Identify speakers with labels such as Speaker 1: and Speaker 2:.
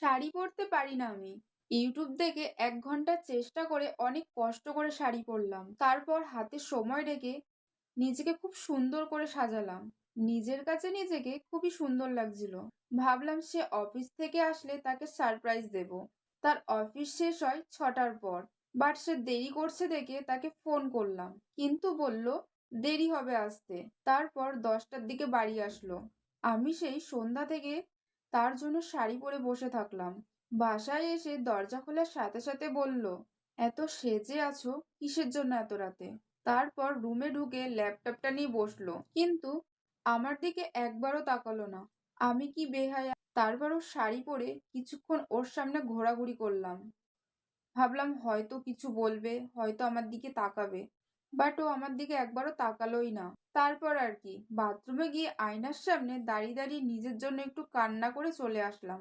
Speaker 1: শাড়ি পরতে পারি না আমি। ইউটিউব দেখে ১ ঘন্টা চেষ্টা করে অনেক কষ্ট করে শাড়ি পরলাম। তারপর হাতে সময় রেখে নিজেকে খুব সুন্দর করে সাজালাম। নিজের কাছে নিজেকে খুবই সুন্দর লাগছিল। ভাবলাম সে অফিস থেকে আসলে তাকে সারপ্রাইজ দেব। তার অফিস শেষ হয় ৬টার পর। বাট সে দেরি করছে দেখে তাকে ফোন করলাম। কিন্তু বলল দেরি হবে আসতে। তারপর ১০টার দিকে বাড়ি আসলো। আমি সেই সন্ধ্যা থেকে তার জন্য শাড়ি পরে বসে থাকলাম। বাসায় এসে দরজা খোলার সাথে সাথে বলল, এত সেজে আছো কিসের জন্য এত রাতে? তারপর রুমে ঢুকে ল্যাপটপটা নিয়ে বসলো, কিন্তু আমার দিকে একবারও তাকালো না। আমি কি বেহায়া! তারপরও শাড়ি পরে কিছুক্ষণ ওর সামনে ঘোরাঘুরি করলাম। ভাবলাম হয়তো কিছু বলবে, হয়তো আমার দিকে তাকাবে। বাট ও আমার দিকে একবারও তাকালোই না। তারপর আর কি, বাথরুমে গিয়ে আয়নার সামনে দাঁড়িয়ে দাঁড়িয়ে নিজের জন্য একটু কান্না করে চলে আসলাম।